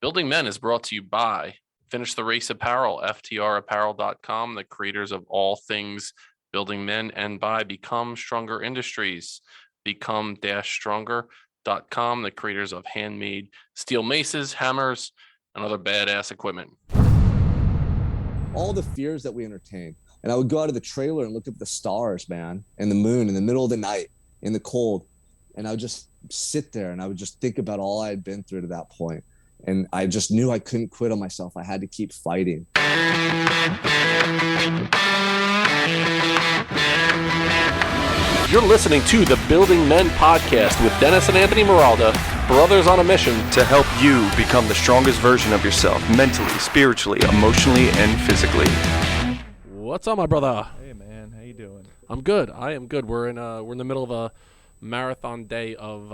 Building Men is brought to you by Finish the Race Apparel, FTRapparel.com, the creators of all things Building Men, and by Become Stronger Industries, become-stronger.com, the creators of handmade steel maces, hammers, and other badass equipment. All the fears that we entertain. And I would go out of the trailer and look at the stars, man, and the moon in the middle of the night in the cold. And I would just sit there and I would just think about all I had been through to that point. And I just knew I couldn't quit on myself. I had to keep fighting. You're listening to the Building Men podcast with Dennis and Anthony Miralda, brothers on a mission to help you become the strongest version of yourself, mentally, spiritually, emotionally, and physically. What's up, my brother? Hey, man. How you doing? I'm good. I am good. We're in the middle of a marathon day of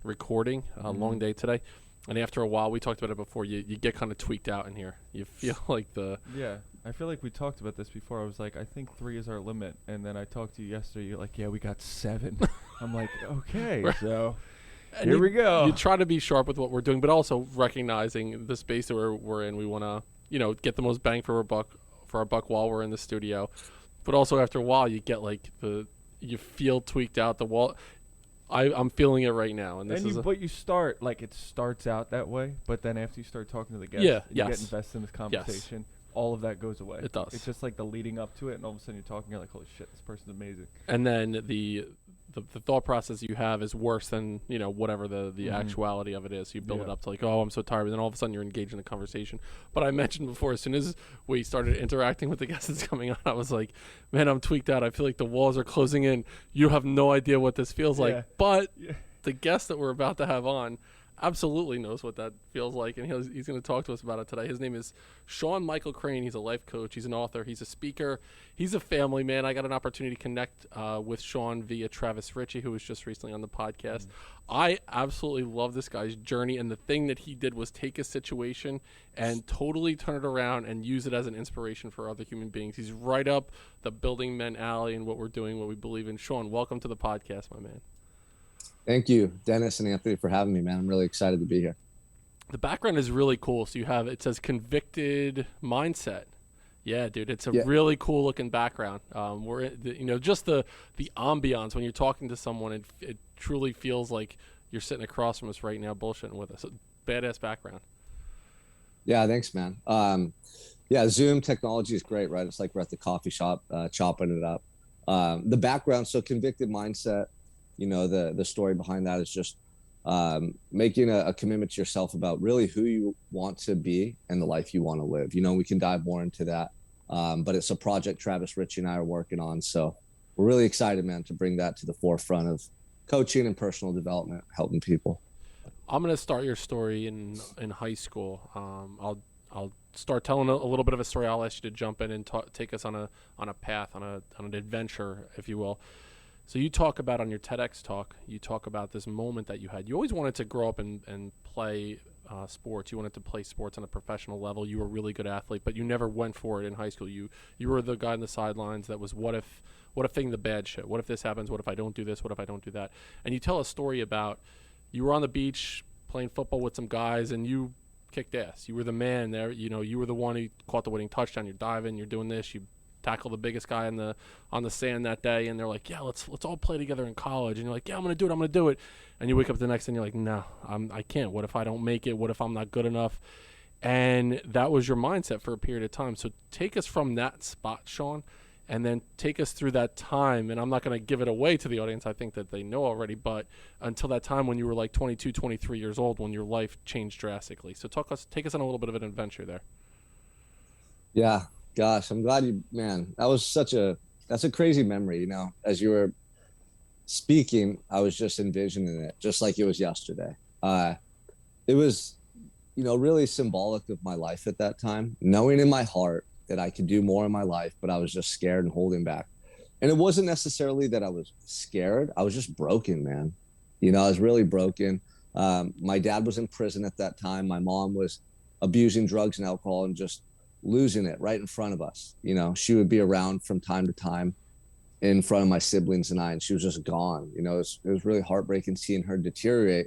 recording, a long day today. And after a while, we talked about it before, you get kind of tweaked out in here. You feel like Yeah, I feel like we talked about this before. I was like, I think 3 is our limit. And then I talked to you yesterday. You're like, yeah, we got 7. I'm like, okay, so here we go. You try to be sharp with what we're doing, but also recognizing the space that we're in. We want to, get the most bang for our buck while we're in the studio. But also after a while, you get like you feel tweaked out. The wall. I'm feeling it right now, and but you start like it starts out that way, but then after you start talking to the guests, you get invested in this conversation. All of that goes away. It does. It's just like the leading up to it, and all of a sudden you're talking, you're like, holy shit, this person's amazing. And then the thought process you have is worse than whatever the actuality of it is. You build it up to like, oh, I'm so tired, but then all of a sudden you're engaged in the conversation. But I mentioned before, as soon as we started interacting with the guests that's coming on, I was like, man, I'm tweaked out. I feel like the walls are closing in. You have no idea what this feels like. But the guest that we're about to have on absolutely knows what that feels like, and he's going to talk to us about it today. His name is Sean Michael Crane. He's a life coach. He's an author. He's a speaker. He's a family man. I got an opportunity to connect with Sean via Travis Ritchie, who was just recently on the podcast. I absolutely love this guy's journey, and the thing that he did was take a situation and totally turn it around and use it as an inspiration for other human beings. He's right up the Building Men alley and what we're doing, what we believe in. Sean, welcome to the podcast, my man. Thank you, Dennis and Anthony, for having me, man. I'm really excited to be here. The background is really cool. So it says Convicted Mindset. Yeah, dude, it's a really cool looking background. We're just the ambiance when you're talking to someone, it truly feels like you're sitting across from us right now, bullshitting with us. Badass background. Yeah, thanks, man. Zoom technology is great, right? It's like we're at the coffee shop chopping it up. The background, so Convicted Mindset. The story behind that is just making a commitment to yourself about really who you want to be and the life you want to live. We can dive more into that, but it's a project Travis Ritchie and I are working on. So we're really excited, man, to bring that to the forefront of coaching and personal development, helping people. I'm going to start your story in high school. I'll start telling a little bit of a story. I'll ask you to jump in and take us on a path, on an adventure, if you will. So you talk about on your TEDx talk, you talk about this moment that you had. You always wanted to grow up and play sports. You wanted to play sports on a professional level. You were a really good athlete, but you never went for it in high school. You were the guy on the sidelines that was, what if thing the bad shit? What if this happens? What if I don't do this? What if I don't do that? And you tell a story about you were on the beach playing football with some guys and you kicked ass. You were the man there. You were the one who caught the winning touchdown. You're diving. You're doing this. You tackle the biggest guy on the sand that day, and they're like, yeah, let's all play together in college. And you're like, yeah, I'm gonna do it. And you wake up the next day and you're like, no, I can't. What if I don't make it? What if I'm not good enough? And that was your mindset for a period of time. So take us from that spot, Sean, and then take us through that time. And I'm not going to give it away to the audience. I think that they know already, but until that time when you were like 22, 23 years old, when your life changed drastically. So take us on a little bit of an adventure there. Yeah. Gosh, I'm glad that's a crazy memory. As you were speaking, I was just envisioning it just like it was yesterday. It was, really symbolic of my life at that time, knowing in my heart that I could do more in my life, but I was just scared and holding back. And it wasn't necessarily that I was scared. I was just broken, man. I was really broken. My dad was in prison at that time. My mom was abusing drugs and alcohol and just losing it right in front of us. She would be around from time to time in front of my siblings and I, and she was just gone. It was really heartbreaking seeing her deteriorate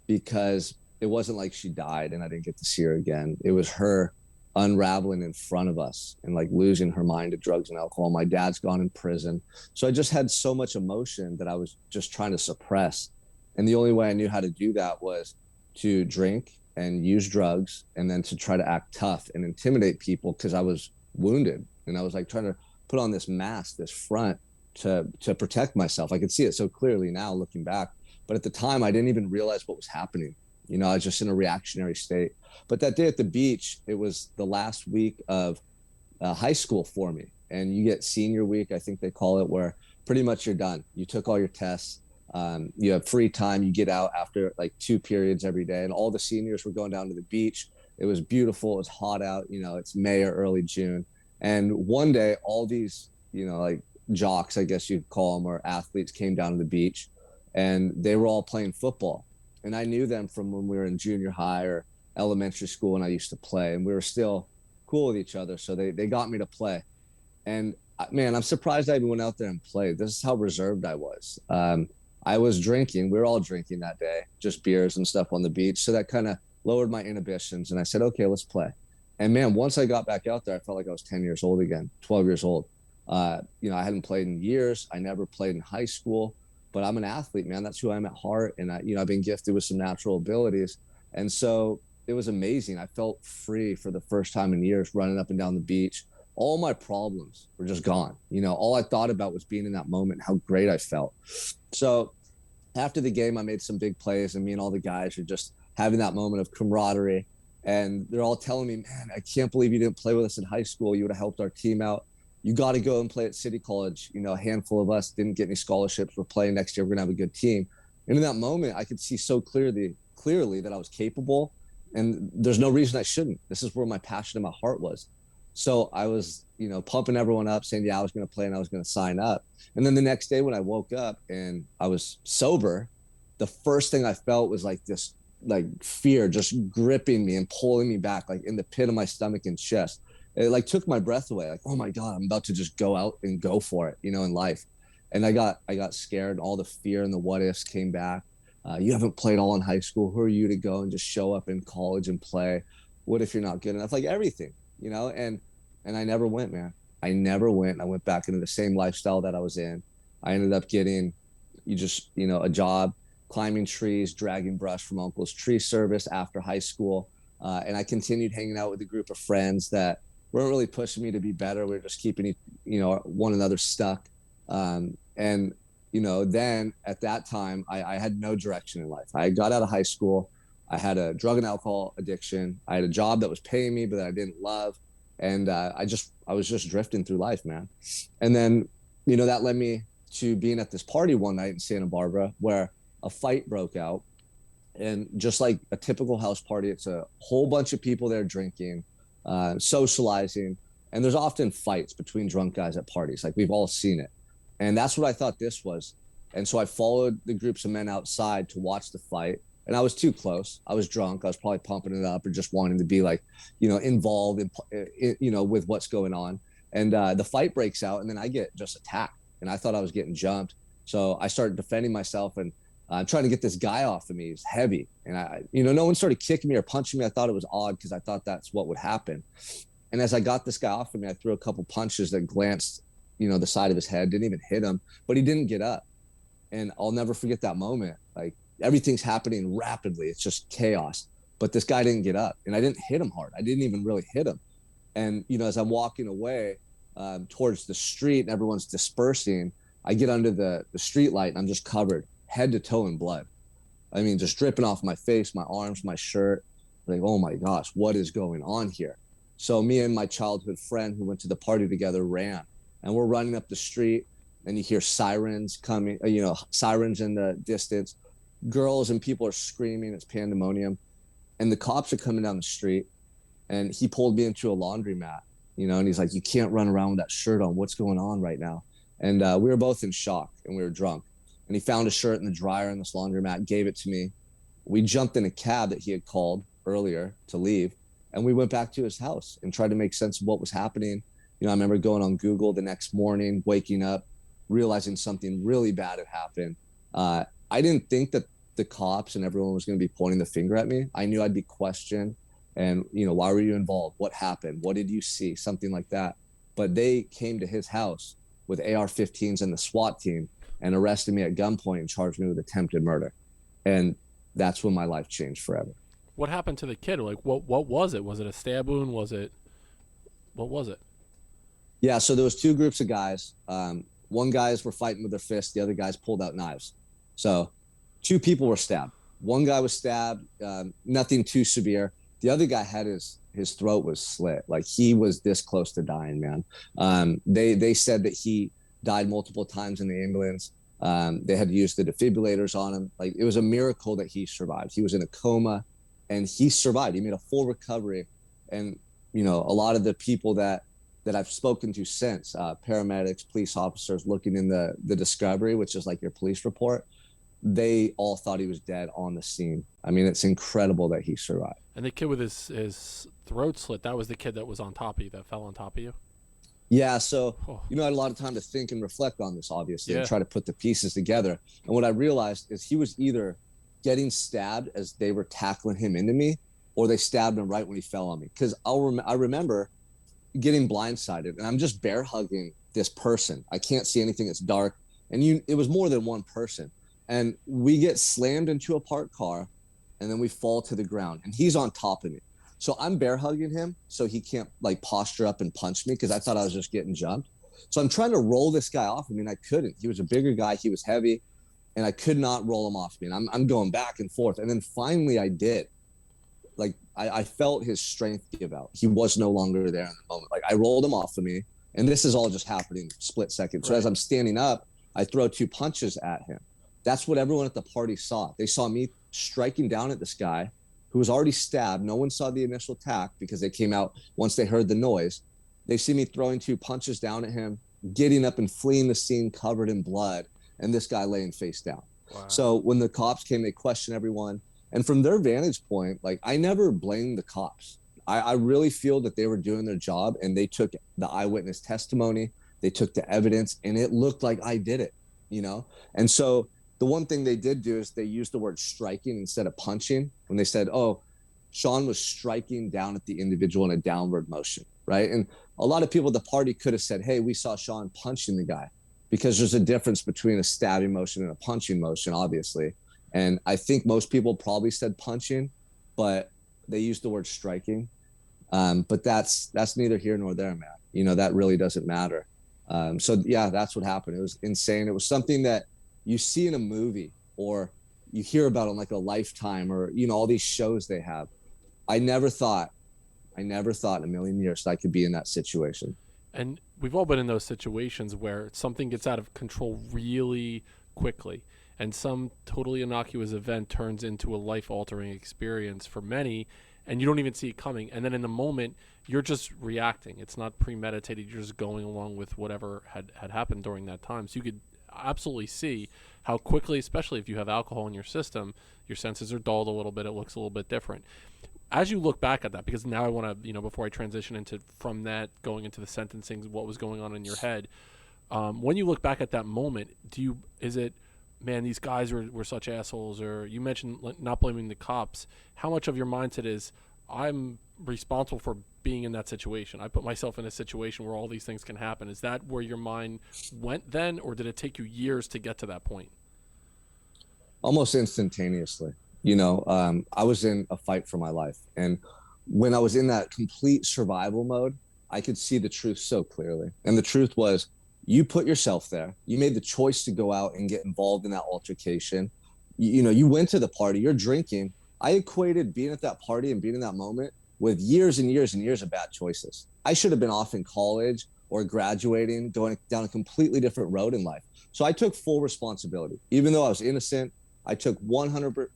because it wasn't like she died and I didn't get to see her again. It was her unraveling in front of us and like losing her mind to drugs and alcohol. My dad's gone in prison. So I just had so much emotion that I was just trying to suppress. And the only way I knew how to do that was to drink and use drugs, and then to try to act tough and intimidate people because I was wounded. And I was like trying to put on this mask, this front to protect myself. I could see it so clearly now looking back. But at the time, I didn't even realize what was happening. You know, I was just in a reactionary state. But that day at the beach, it was the last week of high school for me. And you get senior week, I think they call it, where pretty much you're done. You took all your tests. You have free time. You get out after like 2 periods every day. And all the seniors were going down to the beach. It was beautiful. It was hot out. You know, it's May or early June. And one day, all these, you know, like jocks, I guess you'd call them, or athletes came down to the beach, and they were all playing football. And I knew them from when we were in junior high or elementary school, and I used to play, and we were still cool with each other. So they got me to play. And man, I'm surprised I even went out there and played. This is how reserved I was. I was drinking. We were all drinking that day, just beers and stuff on the beach. So that kind of lowered my inhibitions. And I said, okay, let's play. And man, once I got back out there, I felt like I was 10 years old again, 12 years old. You know, I hadn't played in years. I never played in high school, but I'm an athlete, man. That's who I am at heart. And I've been gifted with some natural abilities. And so it was amazing. I felt free for the first time in years, running up and down the beach. All my problems were just gone. You know, all I thought about was being in that moment, how great I felt. So after the game, I made some big plays, and me and all the guys are just having that moment of camaraderie. And they're all telling me, man, I can't believe you didn't play with us in high school. You would have helped our team out. You got to go and play at City College. You know, a handful of us didn't get any scholarships. We're playing next year. We're going to have a good team. And in that moment, I could see so clearly that I was capable, and there's no reason I shouldn't. This is where my passion and my heart was. So I was, you know, pumping everyone up, saying, yeah, I was going to play and I was going to sign up. And then the next day when I woke up and I was sober, the first thing I felt was like this, like fear just gripping me and pulling me back, like in the pit of my stomach and chest. It like took my breath away. Like, oh my God, I'm about to just go out and go for it, you know, in life. And I got scared. All the fear and the what ifs came back. You haven't played all in high school. Who are you to go and just show up in college and play? What if you're not good enough? Like everything, you know, and I never went, man. I never went. I went back into the same lifestyle that I was in. I ended up getting a job climbing trees, dragging brush from uncle's tree service after high school. And I continued hanging out with a group of friends that weren't really pushing me to be better. We were just keeping, you know, one another stuck. And, you know, then at that time, I had no direction in life. I got out of high school. I had a drug and alcohol addiction. I had a job that was paying me, but that I didn't love. And I was just drifting through life, man. And then, you know, that led me to being at this party one night in Santa Barbara where a fight broke out. And just like a typical house party, it's a whole bunch of people there drinking, socializing. And there's often fights between drunk guys at parties. Like we've all seen it. And that's what I thought this was. And so I followed the groups of men outside to watch the fight. And I was too close. I was drunk. I was probably pumping it up or just wanting to be like, you know, involved in you know, with what's going on. And the fight breaks out, and then I get just attacked. And I thought I was getting jumped. So I started defending myself and trying to get this guy off of me. He's heavy. And no one started kicking me or punching me. I thought it was odd because I thought that's what would happen. And as I got this guy off of me, I threw a couple punches that glanced, you know, the side of his head, didn't even hit him, but he didn't get up. And I'll never forget that moment. Like, everything's happening rapidly. It's just chaos. But this guy didn't get up, and I didn't hit him hard. I didn't even really hit him. And, you know, as I'm walking away towards the street and everyone's dispersing, I get under the street light and I'm just covered head to toe in blood. I mean, just dripping off my face, my arms, my shirt. Like, oh my gosh, what is going on here? So me and my childhood friend who went to the party together ran, and we're running up the street, and you hear sirens coming, sirens in the distance. Girls and people are screaming. It's pandemonium. And the cops are coming down the street, and he pulled me into a laundromat, you know, and he's like, you can't run around with that shirt on. What's going on right now? And we were both in shock, and we were drunk. And he found a shirt in the dryer in this laundromat, gave it to me. We jumped in a cab that he had called earlier to leave, and we went back to his house and tried to make sense of what was happening. You know, I remember going on Google the next morning, waking up, realizing something really bad had happened. I didn't think that the cops and everyone was going to be pointing the finger at me, I knew I'd be questioned. And, why were you involved? What happened? What did you see? Something like that. But they came to his house with AR-15s and the SWAT team and arrested me at gunpoint and charged me with attempted murder. And that's when my life changed forever. What happened to the kid? Like, what was it? Was it a stab wound? What was it? Yeah, so there was two groups of guys. One guys were fighting with their fists. The other guys pulled out knives. So two people were stabbed. One guy was stabbed, nothing too severe. The other guy had his throat was slit. Like, he was this close to dying, man. They said that he died multiple times in the ambulance. They had used the defibrillators on him. Like, it was a miracle that he survived. He was in a coma and he survived. He made a full recovery. And, a lot of the people that I've spoken to since, paramedics, police officers looking in the discovery, which is like your police report, they all thought he was dead on the scene. I mean, it's incredible that he survived. And the kid with his throat slit, that was the kid that was on top of you, that fell on top of you? Yeah, so, I had a lot of time to think and reflect on this, obviously, and try to put the pieces together. And what I realized is he was either getting stabbed as they were tackling him into me, or they stabbed him right when he fell on me. Because I remember getting blindsided, and I'm just bear hugging this person. I can't see anything. It's dark. And it was more than one person. And we get slammed into a parked car, and then we fall to the ground, and he's on top of me. So I'm bear hugging him so he can't like posture up and punch me, because I thought I was just getting jumped. So I'm trying to roll this guy off. I mean, I couldn't. He was a bigger guy. He was heavy, and I could not roll him off me. And I'm going back and forth. And then finally I did. Like, I felt his strength give out. He was no longer there in the moment. Like, I rolled him off of me, and this is all just happening split second. So as I'm standing up, I throw two punches at him. That's what everyone at the party saw. They saw me striking down at this guy who was already stabbed. No one saw the initial attack because they came out once they heard the noise. They see me throwing two punches down at him, getting up and fleeing the scene covered in blood, and this guy laying face down. Wow. So when the cops came, they questioned everyone. And from their vantage point, like, I never blamed the cops. I really feel that they were doing their job, and they took the eyewitness testimony, they took the evidence, and it looked like I did it, And so the one thing they did do is they used the word striking instead of punching, when they said, oh, Sean was striking down at the individual in a downward motion, right? And a lot of people at the party could have said, hey, we saw Sean punching the guy, because there's a difference between a stabbing motion and a punching motion, obviously. And I think most people probably said punching, but they used the word striking. But that's neither here nor there, man. That really doesn't matter. So yeah, that's what happened. It was insane. It was something that you see in a movie, or you hear about on like a Lifetime, or, all these shows they have. I never thought in a million years that I could be in that situation. And we've all been in those situations where something gets out of control really quickly, and some totally innocuous event turns into a life-altering experience for many, and you don't even see it coming. And then in the moment, you're just reacting. It's not premeditated. You're just going along with whatever had happened during that time. So you could absolutely see how quickly, especially if you have alcohol in your system, your senses are dulled a little bit. It looks a little bit different. As you look back at that, because now I want to, before I transition into from that, going into the sentencing, what was going on in your head, when you look back at that moment, is it, man, these guys were such assholes, or you mentioned not blaming the cops. How much of your mindset is, I'm responsible for being in that situation. I put myself in a situation where all these things can happen. Is that where your mind went then, or did it take you years to get to that point? Almost instantaneously. I was in a fight for my life. And when I was in that complete survival mode, I could see the truth so clearly. And the truth was, you put yourself there. You made the choice to go out and get involved in that altercation. You went to the party, you're drinking. I equated being at that party and being in that moment with years and years and years of bad choices. I should have been off in college or graduating, going down a completely different road in life. So I took full responsibility. Even though I was innocent, I took 100%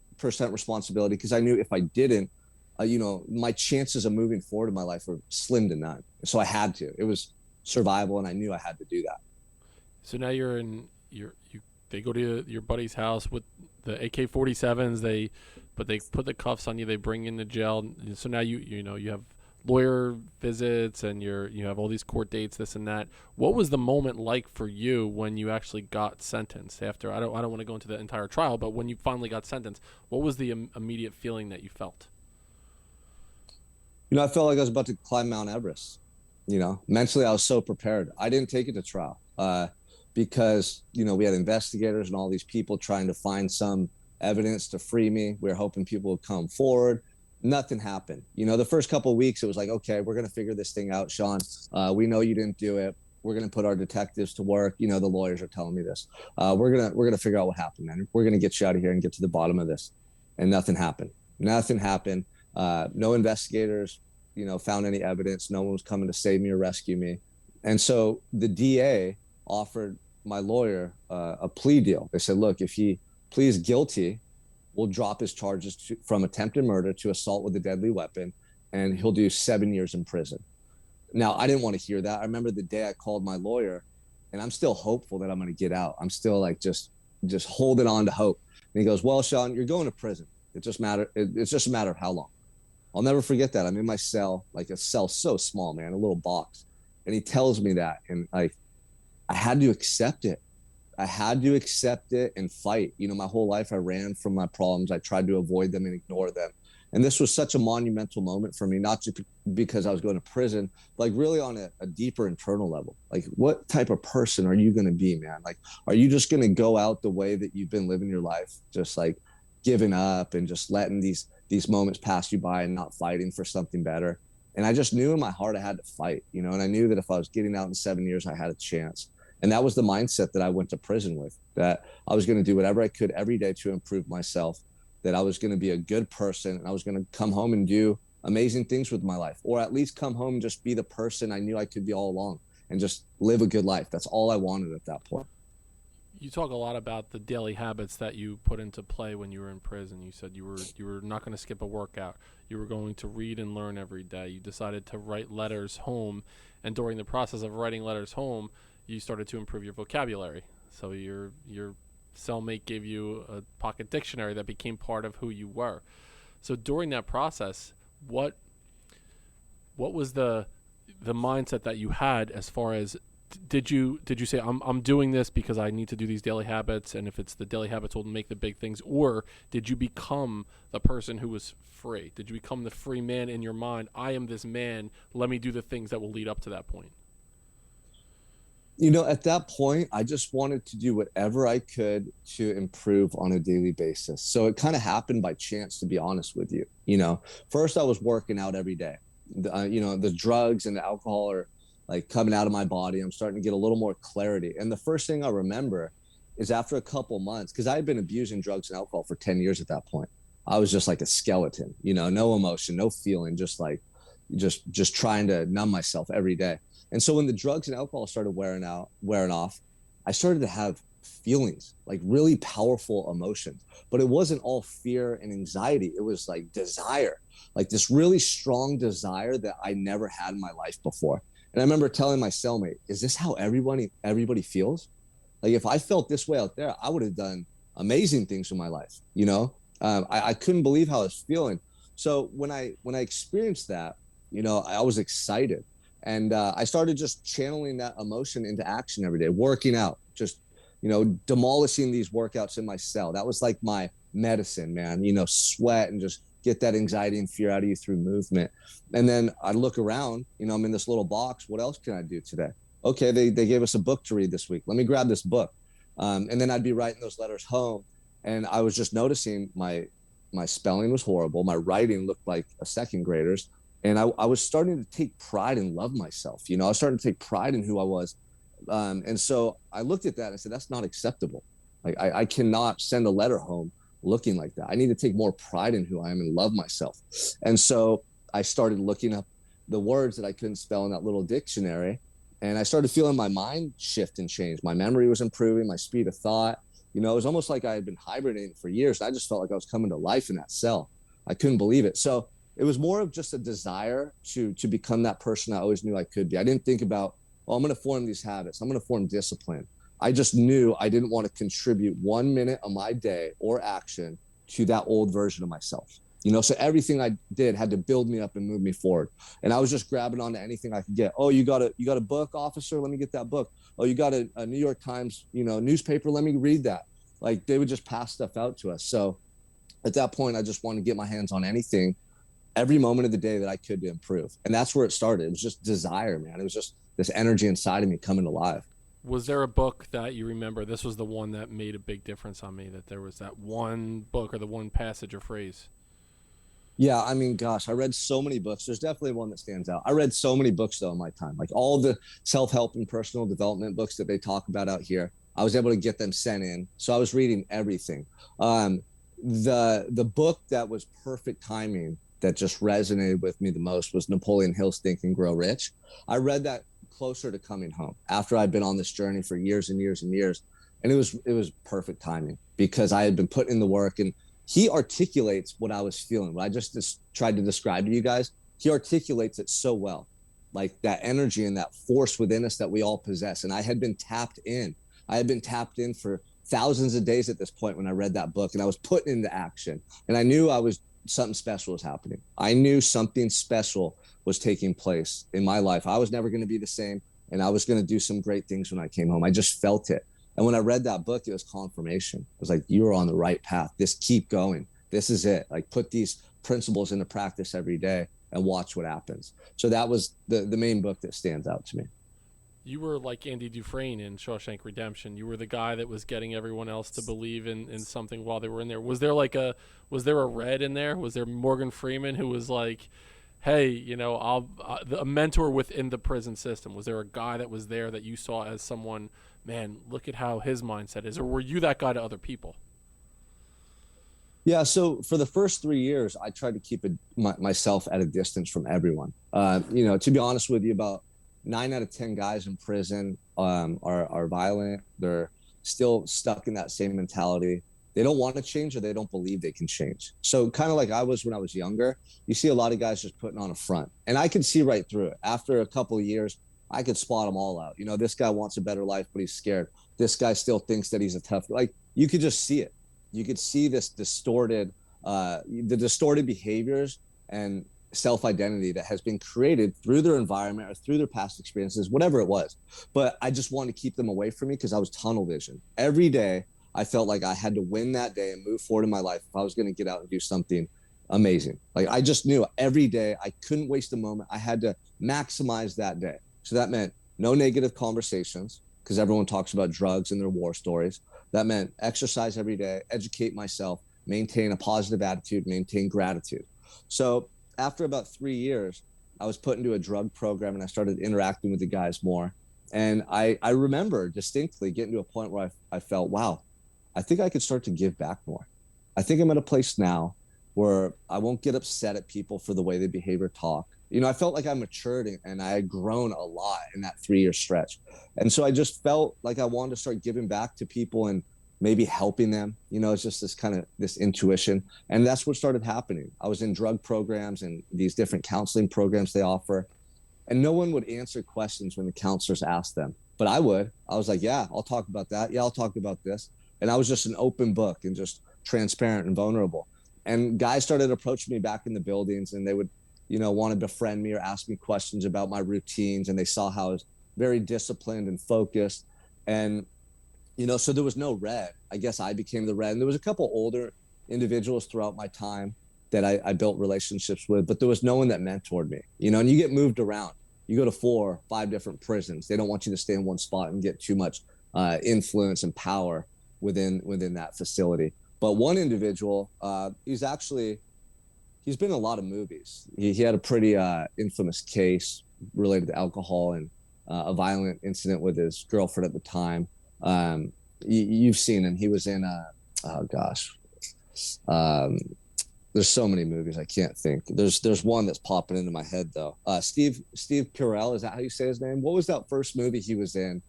responsibility, because I knew if I didn't, my chances of moving forward in my life were slim to none. So I had to. It was survival, and I knew I had to do that. So now they go to your buddy's house with the AK-47s. They put the cuffs on you. They bring you in the jail. So now you have lawyer visits and you have all these court dates, this and that. What was the moment like for you when you actually got sentenced? After I don't want to go into the entire trial, but when you finally got sentenced, what was the immediate feeling that you felt? I felt like I was about to climb Mount Everest. Mentally, I was so prepared. I didn't take it to trial because, we had investigators and all these people trying to find some evidence to free me. We were hoping people would come forward. Nothing happened. The first couple of weeks, it was like, okay, we're going to figure this thing out, Sean. We know you didn't do it. We're going to put our detectives to work. The lawyers are telling me this. We're going to figure out what happened, man. We're going to get you out of here and get to the bottom of this. And nothing happened. No investigators, found any evidence. No one was coming to save me or rescue me. And so the DA offered my lawyer a plea deal. They said, look, if he pleads guilty, we'll drop his charges from attempted murder to assault with a deadly weapon, and he'll do 7 years in prison. Now, I didn't want to hear that. I remember the day I called my lawyer, and I'm still hopeful that I'm going to get out. I'm still like just holding on to hope. And he goes, well, Sean, you're going to prison. It's just a matter of how long. I'll never forget that. I'm in my cell, like a cell so small, man, a little box. And he tells me that, and I had to accept it. I had to accept it and fight. My whole life I ran from my problems. I tried to avoid them and ignore them. And this was such a monumental moment for me, not just because I was going to prison, like really on a deeper internal level. Like, what type of person are you going to be, man? Like, are you just going to go out the way that you've been living your life, just like giving up and just letting these moments pass you by and not fighting for something better? And I just knew in my heart I had to fight, and I knew that if I was getting out in 7 years, I had a chance. And that was the mindset that I went to prison with, that I was going to do whatever I could every day to improve myself, that I was going to be a good person, and I was going to come home and do amazing things with my life, or at least come home and just be the person I knew I could be all along and just live a good life. That's all I wanted at that point. You talk a lot about the daily habits that you put into play when you were in prison. You said you were not going to skip a workout. You were going to read and learn every day. You decided to write letters home, and during the process of writing letters home, you started to improve your vocabulary. So your cellmate gave you a pocket dictionary that became part of who you were. So during that process, what was the mindset that you had as far as did you say I'm doing this because I need to do these daily habits, and if it's the daily habits will make the big things, or did you become the person who was free? Did you become the free man in your mind? I am this man. Let me do the things that will lead up to that point. At that point, I just wanted to do whatever I could to improve on a daily basis. So it kind of happened by chance, to be honest with you. First I was working out every day. The drugs and the alcohol are like coming out of my body. I'm starting to get a little more clarity. And the first thing I remember is after a couple months, because I had been abusing drugs and alcohol for 10 years at that point. I was just like a skeleton, no emotion, no feeling, just trying to numb myself every day. And so when the drugs and alcohol started wearing off, I started to have feelings, like really powerful emotions. But it wasn't all fear and anxiety. It was like desire, like this really strong desire that I never had in my life before. And I remember telling my cellmate, is this how everybody feels? Like, if I felt this way out there, I would have done amazing things in my life. I couldn't believe how I was feeling. So when I experienced that, I was excited. And I started just channeling that emotion into action every day, working out, just, demolishing these workouts in my cell. That was like my medicine, man, sweat and just get that anxiety and fear out of you through movement. And then I look around, I'm in this little box. What else can I do today? Okay, they gave us a book to read this week. Let me grab this book. And then I'd be writing those letters home. And I was just noticing my spelling was horrible. My writing looked like a second grader's. And I was starting to take pride and love myself. I was starting to take pride in who I was. And so I looked at that and I said, that's not acceptable. Like, I cannot send a letter home looking like that. I need to take more pride in who I am and love myself. And so I started looking up the words that I couldn't spell in that little dictionary. And I started feeling my mind shift and change. My memory was improving, my speed of thought. It was almost like I had been hibernating for years. I just felt like I was coming to life in that cell. I couldn't believe it. So it was more of just a desire to become that person I always knew I could be. I didn't think about, I'm going to form these habits. I'm going to form discipline. I just knew I didn't want to contribute 1 minute of my day or action to that old version of myself. So everything I did had to build me up and move me forward. And I was just grabbing onto anything I could get. Oh, you got a book, officer? Let me get that book. Oh, you got a New York Times, newspaper? Let me read that. Like, they would just pass stuff out to us. So at that point, I just wanted to get my hands on anything every moment of the day that I could to improve. And that's where it started. It was just desire, man. It was just this energy inside of me coming alive. Was there a book that you remember? This was the one that made a big difference on me, that there was that one book or the one passage or phrase. Yeah, I mean, gosh, I read so many books. There's definitely one that stands out. I read so many books, though, in my time. Like all the self-help and personal development books that they talk about out here, I was able to get them sent in. So I was reading everything. The book that was perfect timing that just resonated with me the most was Napoleon Hill's Think and Grow Rich. I read that closer to coming home after I'd been on this journey for years and years and years. And it was perfect timing because I had been putting in the work, and he articulates what I was feeling. What I just tried to describe to you guys, he articulates it so well, like that energy and that force within us that we all possess. And I had been tapped in. I had been tapped in for thousands of days at this point when I read that book, and I was put into action. And I knew something special was happening. I knew something special was taking place in my life. I was never going to be the same, and I was going to do some great things when I came home. I just felt it. And when I read that book, it was confirmation. It was like, you're on the right path. Just keep going. This is it. Like, put these principles into practice every day and watch what happens. So that was the main book that stands out to me. You were like Andy Dufresne in Shawshank Redemption. You were the guy that was getting everyone else to believe in something while they were in there. Was there a Red in there? Was there Morgan Freeman who was like, hey, a mentor within the prison system? Was there a guy that was there that you saw as someone, man, look at how his mindset is? Or were you that guy to other people? Yeah, so for the first 3 years, I tried to keep myself at a distance from everyone. To be honest with you, about 9 out of 10 guys in prison are violent. They're still stuck in that same mentality. They don't want to change, or they don't believe they can change. So kind of like I was when I was younger, you see a lot of guys just putting on a front, and I could see right through it. After a couple of years, I could spot them all out. This guy wants a better life, but he's scared. This guy still thinks that he's a tough, like, you could just see it. You could see this distorted behaviors and self-identity that has been created through their environment or through their past experiences, whatever it was. But I just wanted to keep them away from me because I was tunnel vision. Every day, I felt like I had to win that day and move forward in my life if I was going to get out and do something amazing. Like, I just knew every day I couldn't waste a moment. I had to maximize that day. So that meant no negative conversations, because everyone talks about drugs and their war stories. That meant exercise every day, educate myself, maintain a positive attitude, maintain gratitude. So after about 3 years, I was put into a drug program, and I started interacting with the guys more. And I remember distinctly getting to a point where I felt, wow, I think I could start to give back more. I think I'm at a place now where I won't get upset at people for the way they behave or talk. I felt like I matured and I had grown a lot in that 3-year stretch. And so I just felt like I wanted to start giving back to people and maybe helping them. It's just this intuition. And that's what started happening. I was in drug programs and these different counseling programs they offer. And no one would answer questions when the counselors asked them. But I would. I was like, yeah, I'll talk about that. Yeah, I'll talk about this. And I was just an open book and just transparent and vulnerable. And guys started approaching me back in the buildings, and they would, want to befriend me or ask me questions about my routines. And they saw how I was very disciplined and focused. And, so there was no Red. I guess I became the Red. And there was a couple older individuals throughout my time that I built relationships with, but there was no one that mentored me, and you get moved around. You go to 4, 5 different prisons. They don't want you to stay in one spot and get too much influence and power within that facility. But one individual, he's been in a lot of movies. He had a pretty infamous case related to alcohol and a violent incident with his girlfriend at the time. You've seen him. He was in there's so many movies I can't think. There's one that's popping into my head though. Steve Carell, is that how you say his name? What was that first movie he was in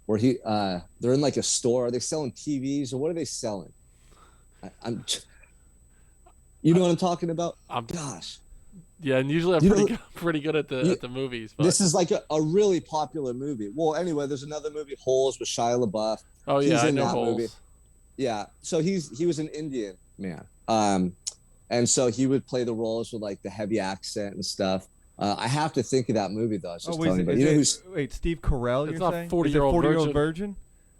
where they're in like a store? Are they selling TVs, or what are they selling? You know what I'm talking about? Gosh. Yeah, and usually I'm pretty good at the movies. But. This is like a really popular movie. Well, anyway, there's another movie, Holes, with Shia LaBeouf. Oh yeah, I know Holes. Movie. Yeah, so he was an Indian man. And so he would play the roles with like the heavy accent and stuff. I have to think of that movie though. I was Oh, just wait, telling you, but you know who's wait, Steve Carell, It's you're not saying? 40-year-old 40-year-old virgin. virgin?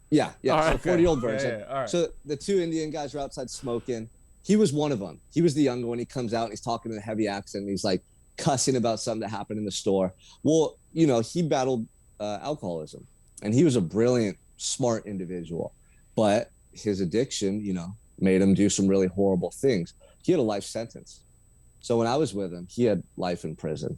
yeah, All so right. 40-year-old Yeah, version. yeah, all right. So the two Indian guys are outside smoking. He was one of them. He was the younger one. He comes out and he's talking in a heavy accent. And he's like cussing about something that happened in the store. Well, you know, he battled alcoholism, and he was a brilliant, smart individual, but his addiction, you know, made him do some really horrible things. He had a life sentence. So when I was with him, he had life in prison.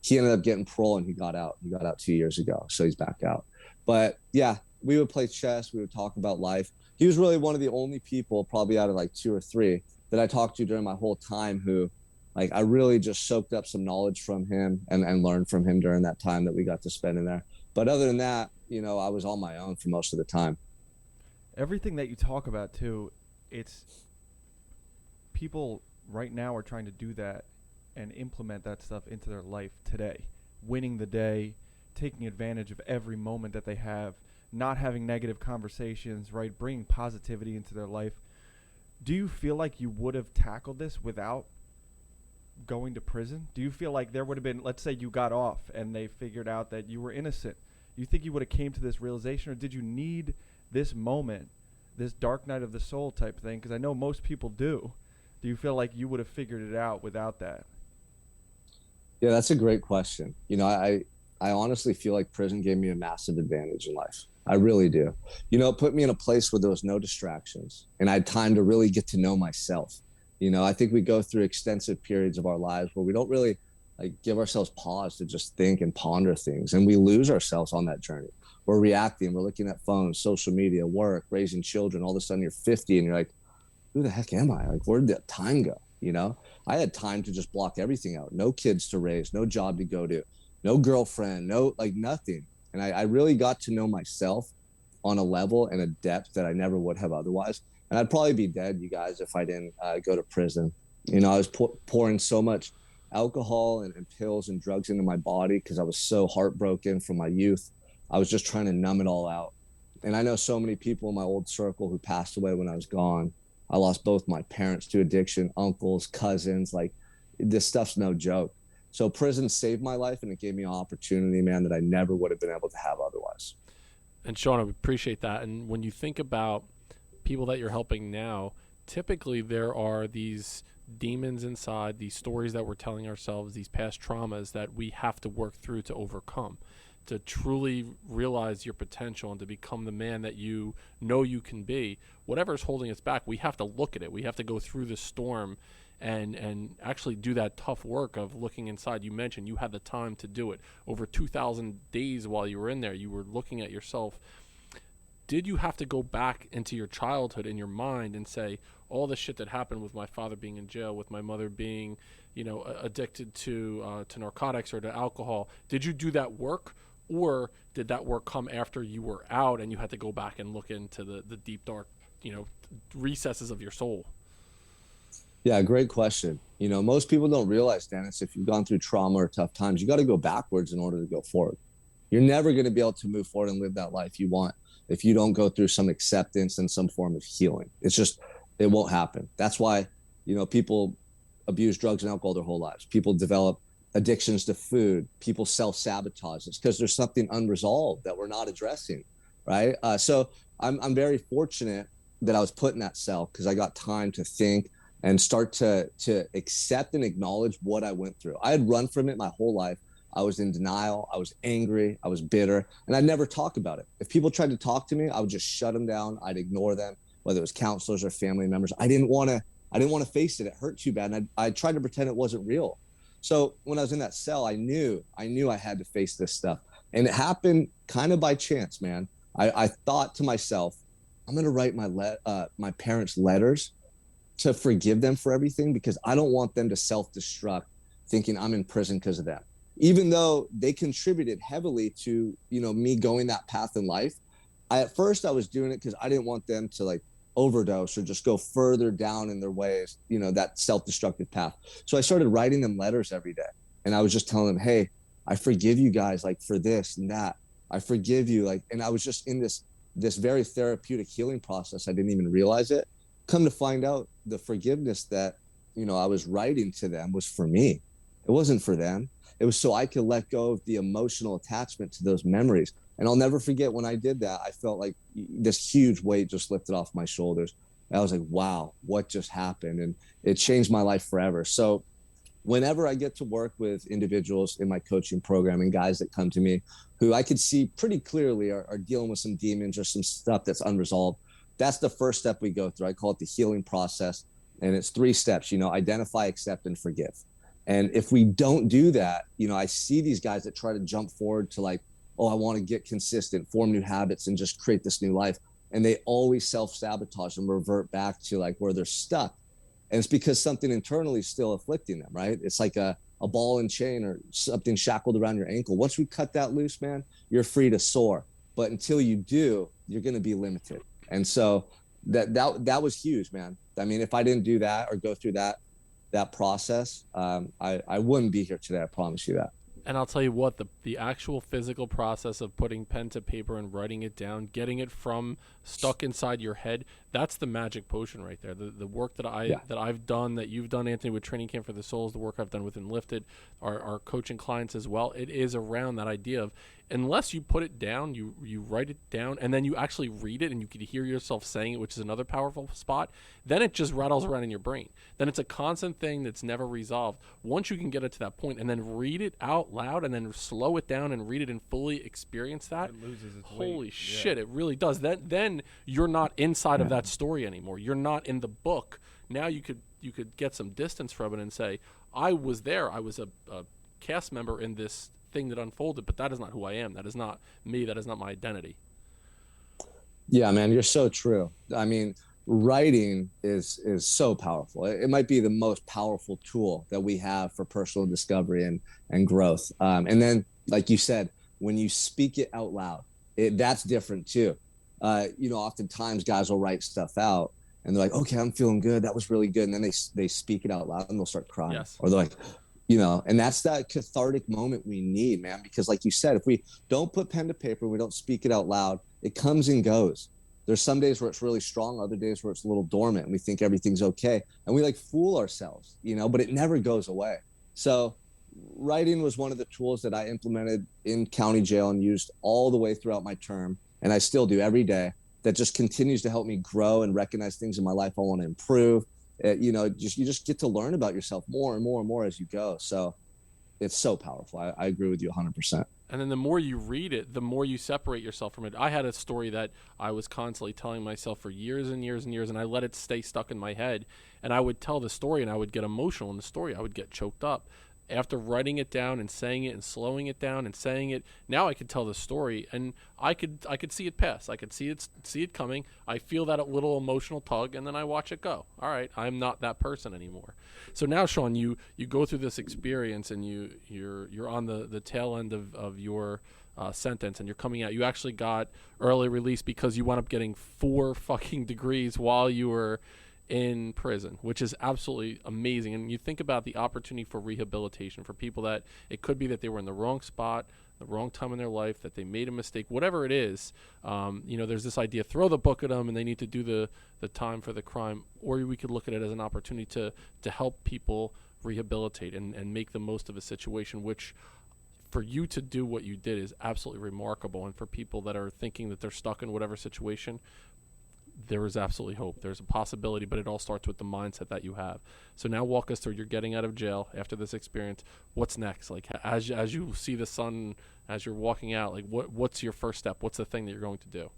He ended up getting parole and he got out. He got out 2 years ago, so he's back out. But yeah, we would play chess. We would talk about life. He was really one of the only people, probably out of like two or three, that I talked to during my whole time who, like, I really just soaked up some knowledge from him and learned from him during that time that we got to spend in there. But other than that, you know, I was on my own for most of the time. Everything that you talk about too, it's people right now are trying to do that and implement that stuff into their life today. Winning the day, taking advantage of every moment that they have, not having negative conversations, right? Bringing positivity into their life. Do you feel like you would have tackled this without going to prison? Do you feel like there would have been, let's say you got off and they figured out that you were innocent, you think you would have came to this realization, or did you need this moment, this dark night of the soul type thing? Because I know most people do. Do you feel like you would have figured it out without that? Yeah, that's a great question. You know, I honestly feel like prison gave me a massive advantage in life. I really do. You know, it put me in a place where there was no distractions and I had time to really get to know myself. You know, I think we go through extensive periods of our lives where we don't really like give ourselves pause to just think and ponder things, and we lose ourselves on that journey. We're reacting, we're looking at phones, social media, work, raising children. All of a sudden you're 50 and you're like, who the heck am I? Like, where did that time go? You know, I had time to just block everything out. No kids to raise, no job to go to, no girlfriend, no, like nothing. And I really got to know myself on a level and a depth that I never would have otherwise. And I'd probably be dead, you guys, if I didn't go to prison. You know, I was pouring so much alcohol and pills and drugs into my body because I was so heartbroken from my youth. I was just trying to numb it all out. And I know so many people in my old circle who passed away when I was gone. I lost both my parents to addiction, uncles, cousins. Like, this stuff's no joke. So prison saved my life, and it gave me an opportunity, man, that I never would have been able to have otherwise. And Sean, I appreciate that. And when you think about people that you're helping now, typically there are these demons inside, these stories that we're telling ourselves, these past traumas that we have to work through to overcome, to truly realize your potential and to become the man that you know you can be. Whatever's holding us back, we have to look at it. We have to go through the storm and actually do that tough work of looking inside. You mentioned you had the time to do it. Over 2,000 days while you were in there, you were looking at yourself. Did you have to go back into your childhood in your mind and say, all the shit that happened with my father being in jail, with my mother being, you know, addicted to narcotics or to alcohol, did you do that work? Or did that work come after you were out and you had to go back and look into the deep, dark, you know, recesses of your soul? Yeah, great question. You know, most people don't realize, Dennis, if you've gone through trauma or tough times, you got to go backwards in order to go forward. You're never going to be able to move forward and live that life you want if you don't go through some acceptance and some form of healing. It's just, it won't happen. That's why, you know, people abuse drugs and alcohol their whole lives. People develop addictions to food. People self-sabotage. It's because there's something unresolved that we're not addressing, right? So I'm very fortunate that I was put in that cell because I got time to think and start to accept and acknowledge what I went through. I had run from it my whole life. I was in denial. I was angry. I was bitter, and I never talk about it. If people tried to talk to me, I would just shut them down. I'd ignore them, whether it was counselors or family members. I didn't want to face it. It hurt too bad, and I tried to pretend it wasn't real. So when I was in that cell, I knew I had to face this stuff, and it happened kind of by chance, man. I thought to myself, I'm going to write my parents letters to forgive them for everything because I don't want them to self-destruct thinking I'm in prison because of them. Even though they contributed heavily to, you know, me going that path in life. At first I was doing it because I didn't want them to like overdose or just go further down in their ways, you know, that self-destructive path. So I started writing them letters every day. And I was just telling them, hey, I forgive you guys like for this and that. I forgive you. Like, and I was just in this very therapeutic healing process. I didn't even realize it. Come to find out, the forgiveness that I was writing to them was for me. It wasn't for them. It was so I could let go of the emotional attachment to those memories. And I'll never forget when I did that, I felt like this huge weight just lifted off my shoulders. And I was like, wow, what just happened? And it changed my life forever. So whenever I get to work with individuals in my coaching program and guys that come to me who I could see pretty clearly are dealing with some demons or some stuff that's unresolved, that's the first step we go through. I call it the healing process. And it's 3 steps, identify, accept, and forgive. And if we don't do that, I see these guys that try to jump forward to like, oh, I want to get consistent, form new habits, and just create this new life. And they always self-sabotage and revert back to like where they're stuck. And it's because something internally is still afflicting them, right? It's like a ball and chain or something shackled around your ankle. Once we cut that loose, man, you're free to soar. But until you do, you're going to be limited. And so that was huge, man. I mean, if I didn't do that or go through that process, I wouldn't be here today. I promise you that. And I'll tell you what, the actual physical process of putting pen to paper and writing it down, getting it from stuck inside your head, that's the magic potion right there. The work that I've done, that you've done, Anthony, with Training Camp for the Souls, the work I've done with Enlifted, our coaching clients as well, it is around that idea of, unless you put it down, you write it down, and then you actually read it and you can hear yourself saying it, which is another powerful spot, then it just rattles around in your brain. Then it's a constant thing that's never resolved. Once you can get it to that point and then read it out loud and then slow it down and read it and fully experience that, It loses its holy weight. shit, it really does. Then you're not inside of that story anymore. You're not in the book. Now you could get some distance from it and say, I was there. I was a cast member in this thing that unfolded, but that is not who I am. That is not me. That is not my identity. Yeah, man, you're so true. I mean, writing is so powerful. It might be the most powerful tool that we have for personal discovery and growth. And then, like you said, when you speak it out loud, that's different too. Oftentimes guys will write stuff out and they're like, okay, I'm feeling good. That was really good. And then they speak it out loud and they'll start crying. Yes. Or they're like, and that's that cathartic moment we need, man, because like you said, if we don't put pen to paper, we don't speak it out loud, it comes and goes. There's some days where it's really strong, other days where it's a little dormant and we think everything's okay. And we like fool ourselves, but it never goes away. So writing was one of the tools that I implemented in county jail and used all the way throughout my term. And I still do every day. That just continues to help me grow and recognize things in my life I want to improve. You just get to learn about yourself more and more and more as you go. So it's so powerful. I agree with you 100%. And then the more you read it, the more you separate yourself from it. I had a story that I was constantly telling myself for years and years and years, and I let it stay stuck in my head. And I would tell the story, and I would get emotional in the story. I would get choked up. After writing it down and saying it and slowing it down and saying it, now I could tell the story, and I could see it pass. I could see it coming. I feel that little emotional tug, and then I watch it go. All right, I'm not that person anymore. So now, Sean, you go through this experience, and you're on the tail end of your sentence, and you're coming out. You actually got early release because you wound up getting 4 fucking degrees while you were in prison, which is absolutely amazing. And you think about the opportunity for rehabilitation for people that it could be that they were in the wrong spot, the wrong time in their life, that they made a mistake, whatever it is. There's this idea, throw the book at them and they need to do the time for the crime. Or we could look at it as an opportunity to help people rehabilitate and make the most of a situation, which for you to do what you did is absolutely remarkable. And for people that are thinking that they're stuck in whatever situation, there is absolutely hope. There's a possibility, but it all starts with the mindset that you have. So now walk us through, you're getting out of jail after this experience. What's next? Like as you see the sun, as you're walking out, like what's your first step? What's the thing that you're going to do?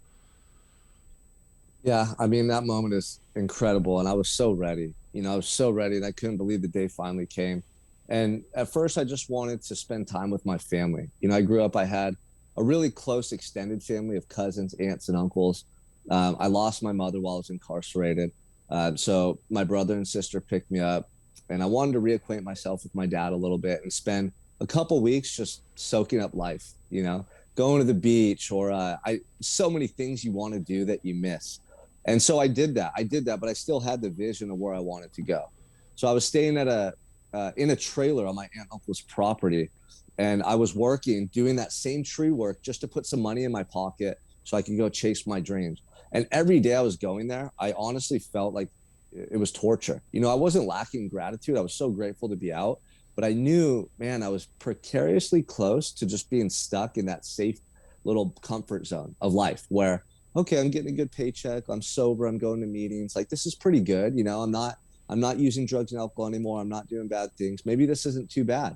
Yeah, I mean, that moment is incredible. And I was so ready. I was so ready and I couldn't believe the day finally came. And at first I just wanted to spend time with my family. I grew up, I had a really close extended family of cousins, aunts, and uncles. I lost my mother while I was incarcerated. So my brother and sister picked me up and I wanted to reacquaint myself with my dad a little bit and spend a couple weeks just soaking up life, going to the beach or so many things you want to do that you miss. And so I did that, but I still had the vision of where I wanted to go. So I was staying at in a trailer on my aunt and uncle's property. And I was doing that same tree work just to put some money in my pocket so I could go chase my dreams. And every day I was going there, I honestly felt like it was torture. You know, I wasn't lacking gratitude. I was so grateful to be out, but I knew, man, I was precariously close to just being stuck in that safe little comfort zone of life where, okay, I'm getting a good paycheck. I'm sober. I'm going to meetings. Like, this is pretty good. You know, I'm not using drugs and alcohol anymore. I'm not doing bad things. Maybe this isn't too bad.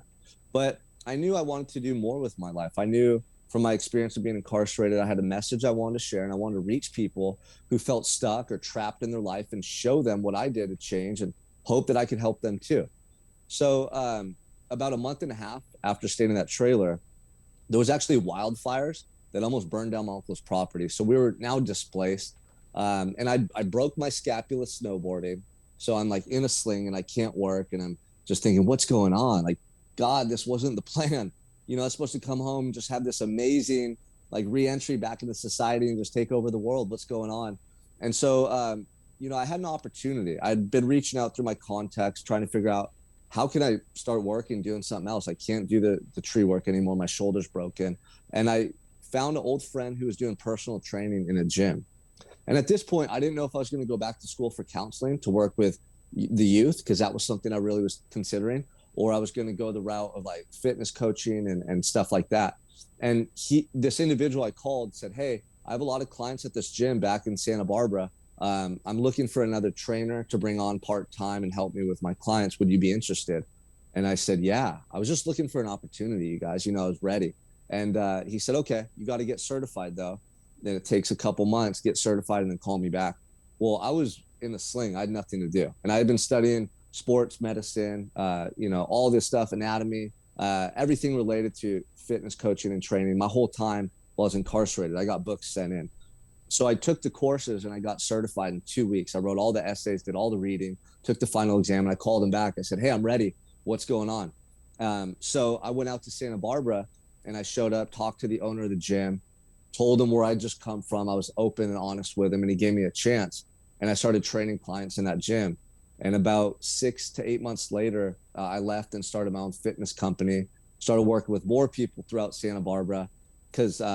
But I knew I wanted to do more with my life. I knew from my experience of being incarcerated, I had a message I wanted to share, and I wanted to reach people who felt stuck or trapped in their life and show them what I did to change and hope that I could help them too. So about a month and a half after staying in that trailer, there was actually wildfires that almost burned down my uncle's property. So we were now displaced. And I broke my scapula snowboarding. So I'm like in a sling and I can't work. And I'm just thinking, what's going on? Like, God, this wasn't the plan. You know, I was supposed to come home and just have this amazing like re-entry back into society and just take over the world. What's going on? And so, you know, I had an opportunity. I'd been reaching out through my contacts, trying to figure out how can I start working, doing something else. I can't do the tree work anymore. My shoulder's broken. And I found an old friend who was doing personal training in a gym. And at this point, I didn't know if I was going to go back to school for counseling to work with the youth, because that was something I really was considering, or I was going to go the route of like fitness coaching and stuff like that. And this individual I called said, hey, I have a lot of clients at this gym back in Santa Barbara. I'm looking for another trainer to bring on part-time and help me with my clients. Would you be interested? And I said, yeah, I was just looking for an opportunity, you guys, you know, I was ready. And he said, okay, you got to get certified though. Then it takes a couple months, get certified, and then call me back. Well, I was in a sling. I had nothing to do. And I had been studying sports medicine, you know, all this stuff, anatomy, everything related to fitness coaching and training my whole time while I was incarcerated. I got books sent in. So I took the courses and I got certified in 2 weeks. I wrote all the essays, did all the reading, took the final exam, and I called him back. I said, hey, I'm ready. What's going on? So I went out to Santa Barbara and I showed up, talked to the owner of the gym, told him where I just come from. I was open and honest with him, and he gave me a chance. And I started training clients in that gym. And about 6 to 8 months later, I left and started my own fitness company, started working with more people throughout Santa Barbara because, you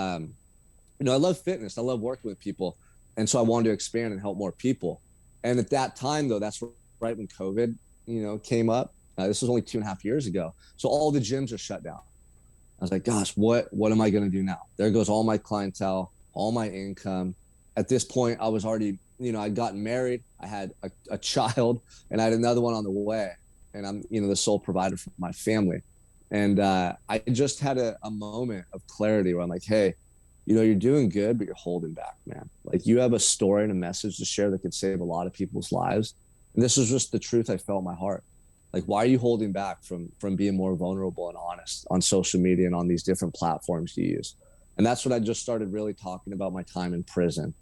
know, I love fitness. I love working with people. And so I wanted to expand and help more people. And at that time, though, that's right when COVID, you know, came up. This was only 2.5 years ago. So all the gyms are shut down. I was like, gosh, what am I going to do now? There goes all my clientele, all my income. At this point, I was already, you know, I'd gotten married. I had a child, and I had another one on the way. And I'm, you know, the sole provider for my family. And I just had a moment of clarity where I'm like, hey, you know, you're doing good, but you're holding back, man. Like, you have a story and a message to share that could save a lot of people's lives. And this was just the truth I felt in my heart. Like, why are you holding back from being more vulnerable and honest on social media and on these different platforms you use? And that's when I just started really talking about my time in prison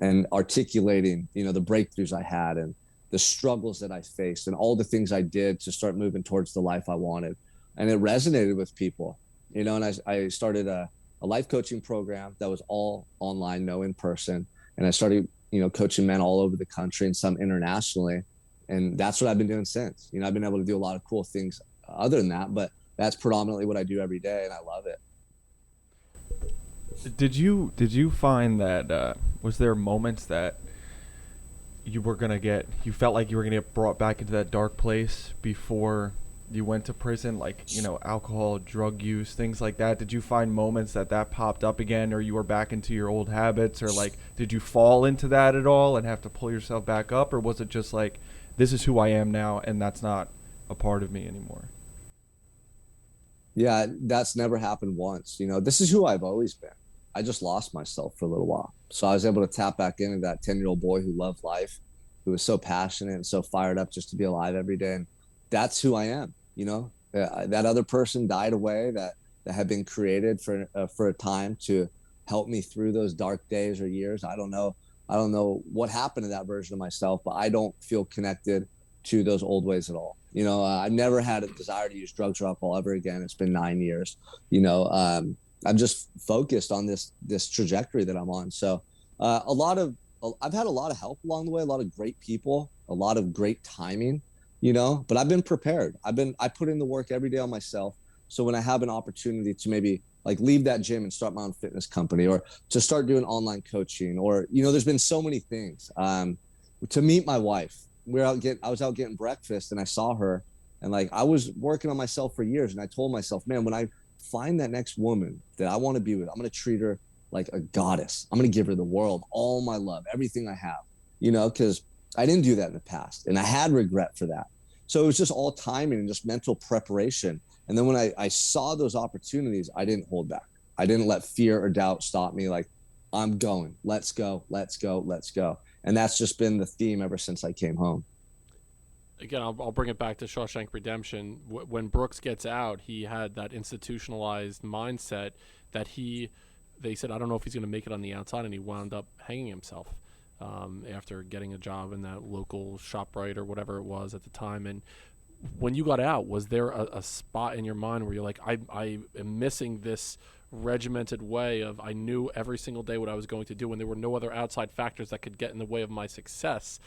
and articulating, you know, the breakthroughs I had and the struggles that I faced and all the things I did to start moving towards the life I wanted. And it resonated with people, you know, and I started a life coaching program that was all online, no in person. And I started, you know, coaching men all over the country and some internationally. And that's what I've been doing since. You know, I've been able to do a lot of cool things other than that, but that's predominantly what I do every day, and I love it. Did you find that was there moments that you felt like you were gonna get brought back into that dark place before you went to prison, like, you know, alcohol, drug use, things like that? Did you find moments that popped up again, or you were back into your old habits, or like, did you fall into that at all and have to pull yourself back up, or was it just like, this is who I am now, and that's not a part of me anymore? Yeah, that's never happened once. You know, this is who I've always been. I just lost myself for a little while. So I was able to tap back into that 10-year-old boy who loved life, who was so passionate and so fired up just to be alive every day. And that's who I am. You know, that other person died away that had been created for a time to help me through those dark days or years. I don't know what happened to that version of myself, but I don't feel connected to those old ways at all. You know, I've never had a desire to use drugs or alcohol ever again. It's been 9 years. You know, I'm just focused on this trajectory that I'm on. So I've had a lot of help along the way, a lot of great people, a lot of great timing, you know, but I've been prepared. I put in the work every day on myself. So when I have an opportunity to maybe like leave that gym and start my own fitness company, or to start doing online coaching, or, you know, there's been so many things, to meet my wife, I was out getting breakfast and I saw her, and like I was working on myself for years, and I told myself, man, when I find that next woman that I want to be with, I'm going to treat her like a goddess. I'm going to give her the world, all my love, everything I have, because I didn't do that in the past, and I had regret for that. So it was just all timing and just mental preparation. And then when I saw those opportunities, I didn't hold back. I didn't let fear or doubt stop me. Like, I'm going, let's go, let's go, let's go. And that's just been the theme ever since I came home. Again, I'll bring it back to Shawshank Redemption. When Brooks gets out, he had that institutionalized mindset that they said, I don't know if he's going to make it on the outside, and he wound up hanging himself after getting a job in that local ShopRite or whatever it was at the time. And when you got out, was there a spot in your mind where you're like, I am missing this regimented way of, I knew every single day what I was going to do, and there were no other outside factors that could get in the way of my success?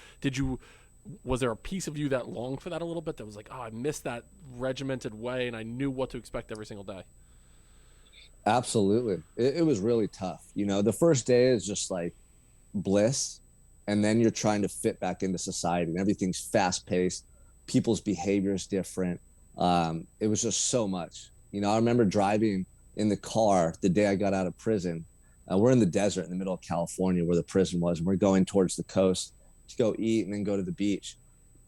Was there a piece of you that longed for that a little bit, that was like, I missed that regimented way and I knew what to expect every single day? Absolutely. It was really tough. The first day is just like bliss, and then you're trying to fit back into society, and everything's fast paced. People's behavior is different. It was just so much. I remember driving in the car the day I got out of prison. We're in the desert in the middle of California where the prison was, and we're going towards the coast to go eat and then go to the beach.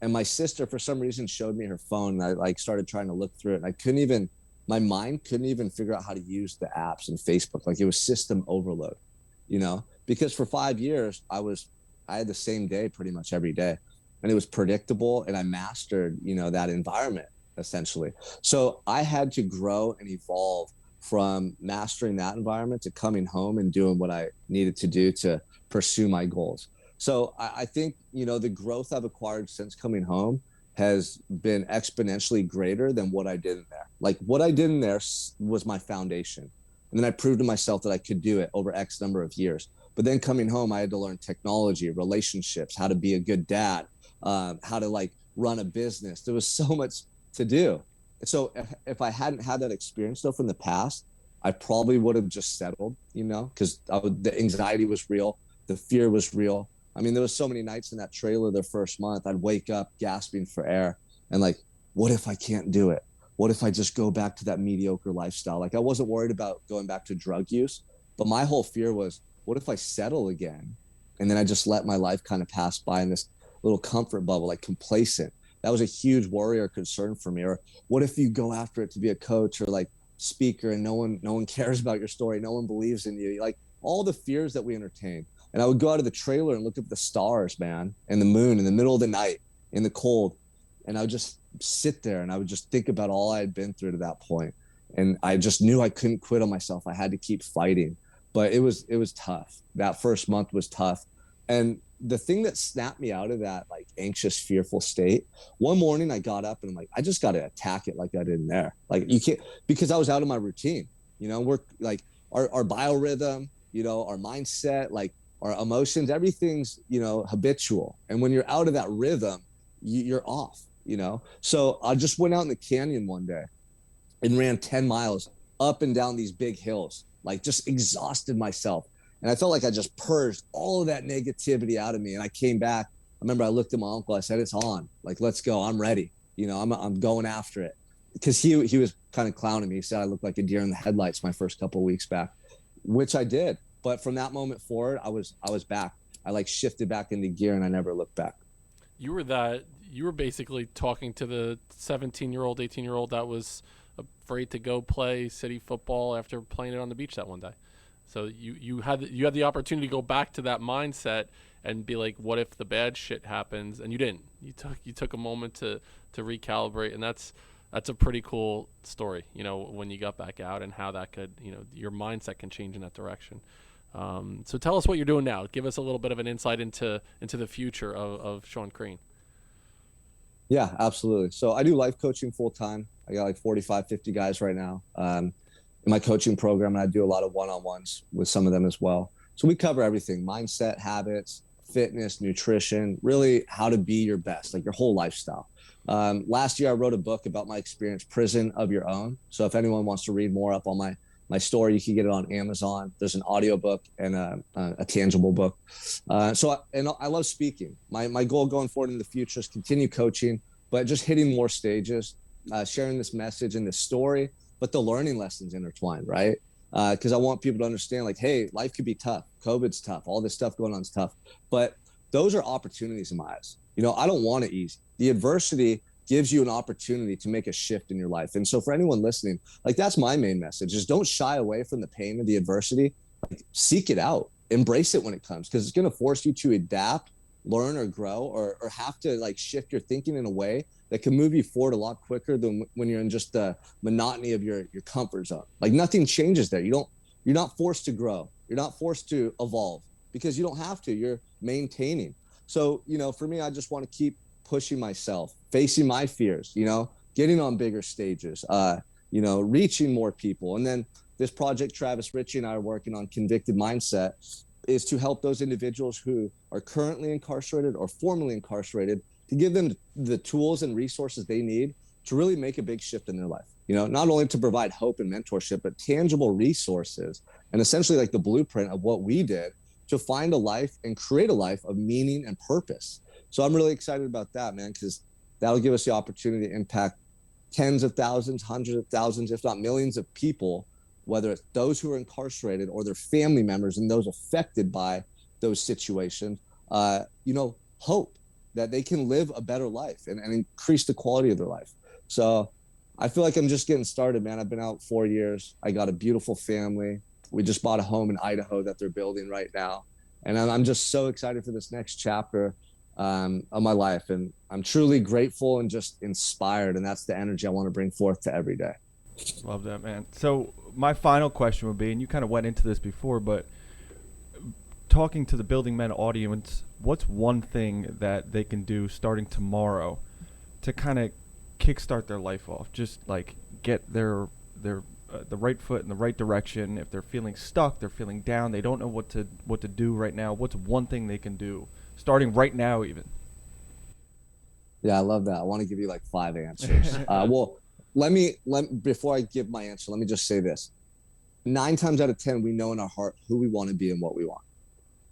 And my sister, for some reason, showed me her phone, and I started trying to look through it, and my mind couldn't even figure out how to use the apps and Facebook. Like, it was system overload, because for 5 years I had the same day pretty much every day, and it was predictable, and I mastered, that environment essentially. So I had to grow and evolve from mastering that environment to coming home and doing what I needed to do to pursue my goals. So I think, the growth I've acquired since coming home has been exponentially greater than what I did in there. Like, what I did in there was my foundation. And then I proved to myself that I could do it over X number of years. But then coming home, I had to learn technology, relationships, how to be a good dad, how to run a business. There was so much to do. So if I hadn't had that experience though from the past, I probably would have just settled, because the anxiety was real. The fear was real. I mean, there was so many nights in that trailer the first month, I'd wake up gasping for air and like, what if I can't do it? What if I just go back to that mediocre lifestyle? Like, I wasn't worried about going back to drug use, but my whole fear was, what if I settle again? And then I just let my life kind of pass by in this little comfort bubble, like complacent. That was a huge worry or concern for me. Or what if you go after it to be a coach or like speaker and no one cares about your story? No one believes in you. Like, all the fears that we entertain. And I would go out of the trailer and look at the stars, man, and the moon in the middle of the night in the cold. And I would just sit there and I would just think about all I had been through to that point. And I just knew I couldn't quit on myself. I had to keep fighting. But it was tough. That first month was tough. And the thing that snapped me out of that like anxious, fearful state, one morning I got up and I'm like, I just got to attack it like I did in there. Like, you can't, because I was out of my routine. We're like our biorhythm, our mindset, like our emotions, everything's, habitual. And when you're out of that rhythm, you're off, So I just went out in the canyon one day and ran 10 miles up and down these big hills, like just exhausted myself. And I felt like I just purged all of that negativity out of me. And I came back. I remember I looked at my uncle. I said, it's on. Like, let's go. I'm ready. I'm going after it. Because he was kind of clowning me. He said I looked like a deer in the headlights my first couple of weeks back, which I did. But from that moment forward, I was back. I shifted back into gear and I never looked back. You were basically talking to the 17-year-old, 18-year-old that was afraid to go play city football after playing it on the beach that one day. So you had the opportunity to go back to that mindset and be like, what if the bad shit happens? And you didn't. You took a moment to recalibrate, and that's a pretty cool story, when you got back out and how that could, your mindset can change in that direction. So tell us what you're doing now. Give us a little bit of an insight into the future of Sean Crean. Yeah, absolutely. So I do life coaching full time. I got like 45, 50 guys right now in my coaching program, and I do a lot of one-on-ones with some of them as well. So we cover everything: mindset, habits, fitness, nutrition, really how to be your best, like your whole lifestyle. Last year, I wrote a book about my experience, Prison of Your Own. So if anyone wants to read more up on my my story. You can get it on Amazon. There's an audiobook and a tangible book. I love speaking. My goal going forward in the future is continue coaching, but just hitting more stages, sharing this message and this story, but the learning lessons intertwined, right? Because I want people to understand, like, hey, life could be tough. COVID's tough. All this stuff going on is tough. But those are opportunities in my eyes. I don't want it easy. The adversity gives you an opportunity to make a shift in your life. And so for anyone listening, like, that's my main message, is don't shy away from the pain of the adversity. Like, seek it out, embrace it when it comes, because it's going to force you to adapt, learn, or grow, or have to like shift your thinking in a way that can move you forward a lot quicker than when you're in just the monotony of your comfort zone. Like, nothing changes there. You're not forced to grow. You're not forced to evolve, because you don't have to. You're maintaining. So, for me, I just want to keep pushing myself, facing my fears, getting on bigger stages, reaching more people. And then this project Travis Ritchie and I are working on, Convicted Mindset, is to help those individuals who are currently incarcerated or formerly incarcerated, to give them the tools and resources they need to really make a big shift in their life. Not only to provide hope and mentorship, but tangible resources and essentially like the blueprint of what we did to find a life and create a life of meaning and purpose. So I'm really excited about that, man, because that'll give us the opportunity to impact tens of thousands, hundreds of thousands, if not millions of people, whether it's those who are incarcerated or their family members and those affected by those situations, hope that they can live a better life and increase the quality of their life. So I feel like I'm just getting started, man. I've been out 4 years. I got a beautiful family. We just bought a home in Idaho that they're building right now. And I'm just so excited for this next chapter of my life. And I'm truly grateful and just inspired. And that's the energy I want to bring forth to every day. Love that, man. So my final question would be, and you kind of went into this before, but talking to the Building Men audience, what's one thing that they can do starting tomorrow to kind of kickstart their life off? Just like get their the right foot in the right direction. If they're feeling stuck, they're feeling down, they don't know what to do right now, what's one thing they can do starting right now even? Yeah, I love that. I want to give you like 5 answers. Well, before I give my answer, let me just say this. 9 times out of 10, we know in our heart who we want to be and what we want.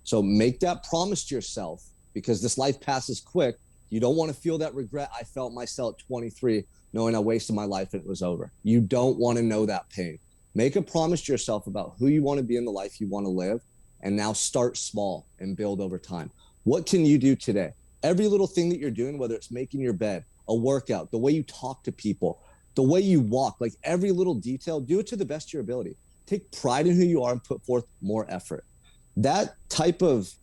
So make that promise to yourself, because this life passes quick. You don't want to feel that regret I felt myself at 23, knowing I wasted my life and it was over. You don't want to know that pain. Make a promise to yourself about who you want to be in the life you want to live, and now start small and build over time. What can you do today? Every little thing that you're doing, whether it's making your bed, a workout, the way you talk to people, the way you walk, like every little detail, do it to the best of your ability. Take pride in who you are and put forth more effort. That type of,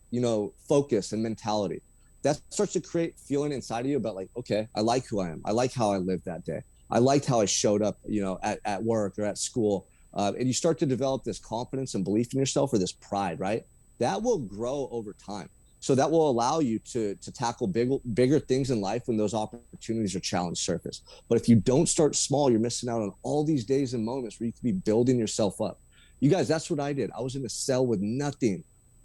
focus and mentality, that starts to create feeling inside of you about like, okay, I like who I am. I like how I lived that day. I liked how I showed up, at work or at school. And you start to develop this confidence and belief in yourself, or this pride, right? That will grow over time. So that will allow you to tackle bigger things in life when those opportunities or challenges surface. But if you don't start small, you're missing out on all these days and moments where you could be building yourself up. You guys, that's what I did. I was in a cell with nothing.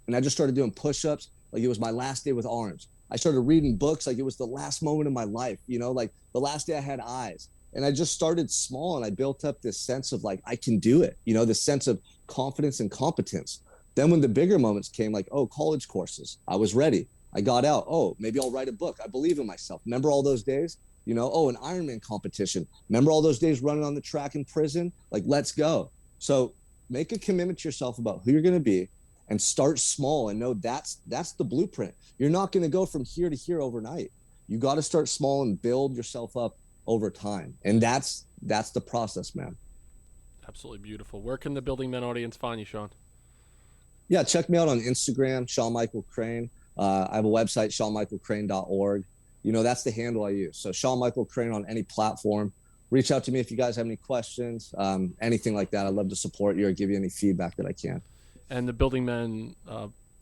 And I just started doing push-ups like it was my last day with arms. I started reading books like it was the last moment of my life, like the last day I had eyes. And I just started small, and I built up this sense of like, I can do it, this sense of confidence and competence. Then when the bigger moments came, like, oh, college courses, I was ready. I got out. Oh, maybe I'll write a book. I believe in myself. Remember all those days? Oh, an Ironman competition. Remember all those days running on the track in prison? Like, let's go. So make a commitment to yourself about who you're going to be, and start small, and know that's the blueprint. You're not going to go from here to here overnight. You got to start small and build yourself up over time. And that's the process, man. Absolutely beautiful. Where can the Building Men audience find you, Sean? Yeah, check me out on Instagram, Sean Michael Crane. I have a website, SeanMichaelCrane.org. That's the handle I use. So Sean Michael Crane on any platform. Reach out to me if you guys have any questions, anything like that. I'd love to support you or give you any feedback that I can. And the Building Men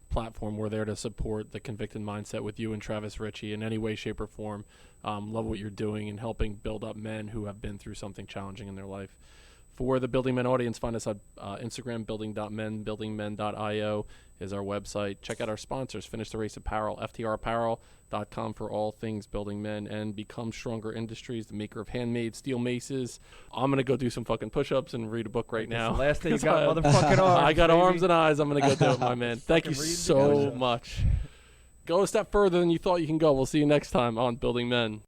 platform, we're there to support the Convicted Mindset with you and Travis Ritchie in any way, shape, or form. Love what you're doing and helping build up men who have been through something challenging in their life. For the Building Men audience, find us on Instagram, building.men, buildingmen.io is our website. Check out our sponsors, Finish the Race Apparel, FTRapparel.com for all things Building Men, and Become Stronger Industries, the maker of handmade steel maces. I'm going to go do some fucking push-ups and read a book right now. The last thing you got, motherfucking arms. I got baby. arms and eyes. I'm going to go do it, my man. Thank you Fucking read so together. much. Go a step further than you thought you can go. We'll see you next time on Building Men.